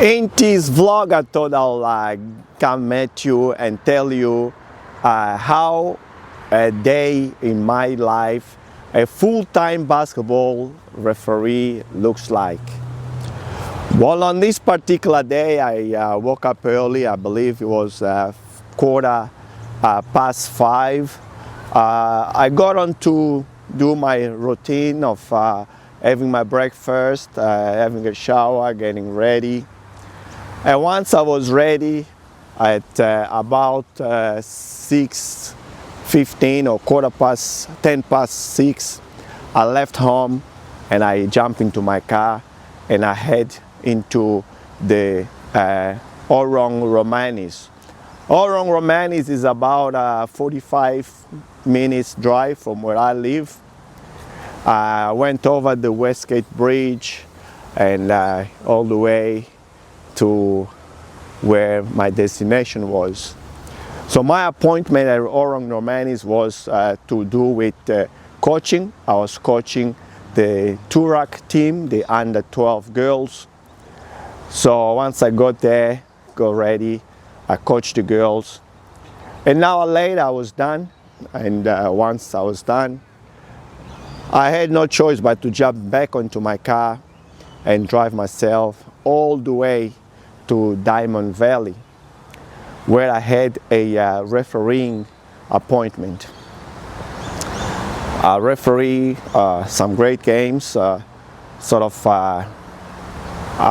In this vlog, I thought I'll come meet you and tell you how a day in my life, a full-time basketball referee looks like. Well, on this particular day, I woke up early. I believe it was quarter past 5. I got on to do my routine of having my breakfast, having a shower, getting ready. And once I was ready at about 6:15 or 10 past 6, I left home and I jumped into my car and I head into the Orang Romanis. Orang Romanis is about a 45 minutes drive from where I live. I went over the Westgate Bridge and all the way to where my destination was. So my appointment at Orang Romanis was to do with coaching. I was coaching the Turak team, the under 12 girls. So once I got there, got ready, I coached the girls. An hour later I was done, and once I was done, I had no choice but to jump back onto my car and drive myself all the way to Diamond Valley, where I had a refereeing appointment. I referee some great games, sort of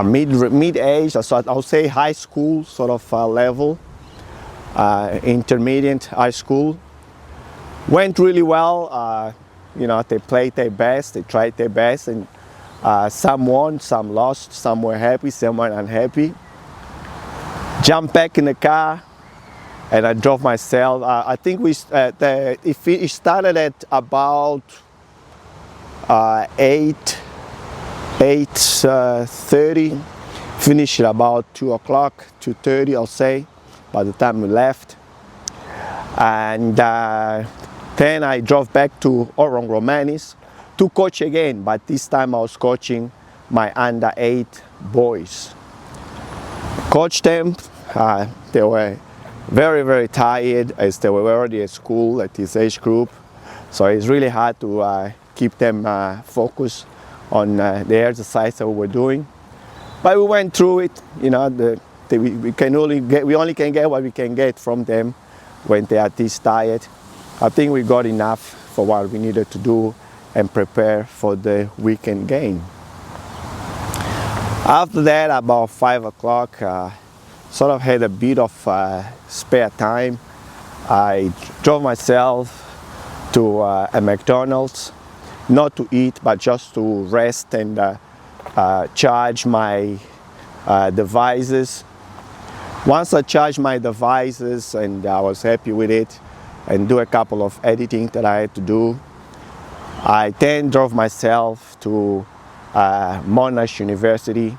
mid-age, so I'll say high school sort of level, intermediate high school. Went really well. You know, they played their best, they tried their best, and some won, some lost, some were happy, some were unhappy. Jumped back in the car and I drove myself. I think it started at about 8:30, finished at about 2 o'clock, 2:30 I'll say, by the time we left. And then I drove back to Orang Romanis to coach again, but this time I was coaching my under 8 boys. Coached them. They were very, very tired as they were already at school at this age group. So it's really hard to keep them focused on the exercise that we were doing. But we went through it. You know, we only can get what we can get from them when they are this tired. I think we got enough for what we needed to do and prepare for the weekend game. After that, about 5 o'clock, sort of had a bit of spare time. I drove myself to a McDonald's, not to eat, but just to rest and charge my devices. Once I charged my devices and I was happy with it and do a couple of editing that I had to do, I then drove myself to Monash University,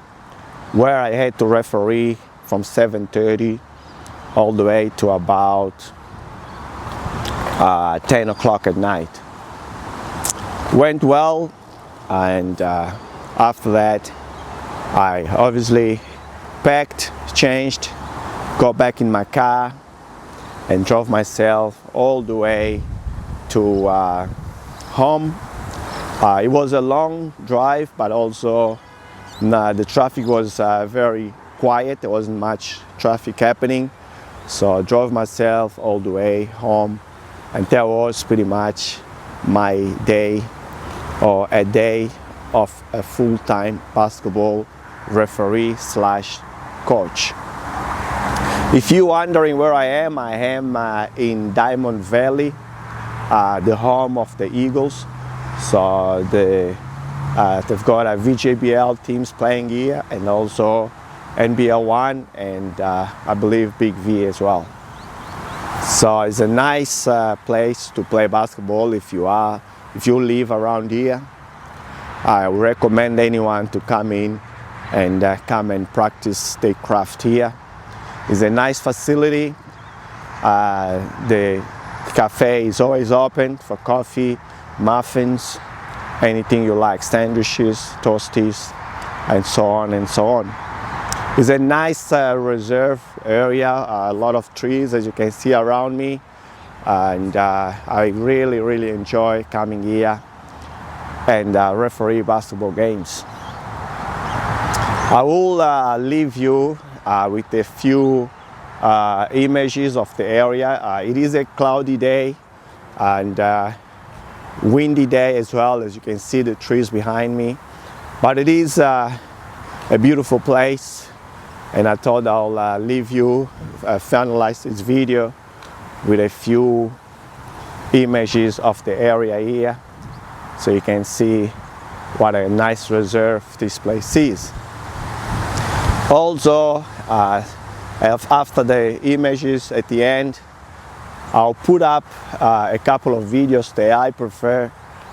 where I had to referee from 7:30 all the way to about 10 o'clock at night. Went well, and after that I obviously packed, changed, got back in my car and drove myself all the way to home. It was a long drive, but also the traffic was very quiet. There wasn't much traffic happening, so I drove myself all the way home, and that was pretty much my day, or a day of a full-time basketball referee / coach. If you're wondering where I am in Diamond Valley, the home of the Eagles. So they've got a VJBL teams playing here, and also NBL 1, and I believe Big V as well. So it's a nice place to play basketball if you live around here. I recommend anyone to come in and come and practice their craft here. It's a nice facility. The cafe is always open for coffee, muffins, anything you like, sandwiches, toasties, and so on and so on. It's a nice reserve area, a lot of trees as you can see around me, and I really enjoy coming here and referee basketball games. I will leave you with a few images of the area. It is a cloudy day and windy day as well, as you can see the trees behind me, but it is a beautiful place, and I thought I'll leave you finalize this video with a few images of the area here so you can see what a nice reserve this place is. Also, after the images at the end, I'll put up a couple of videos that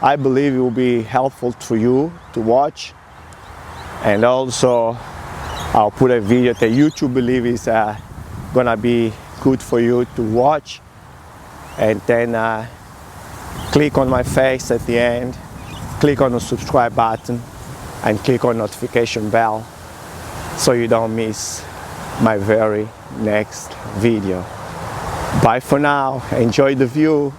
I believe it will be helpful to you to watch, and also I'll put a video that YouTube believe is gonna be good for you to watch, and then click on my face at the end, click on the subscribe button and click on notification bell so you don't miss my very next video. Bye for now, enjoy the view.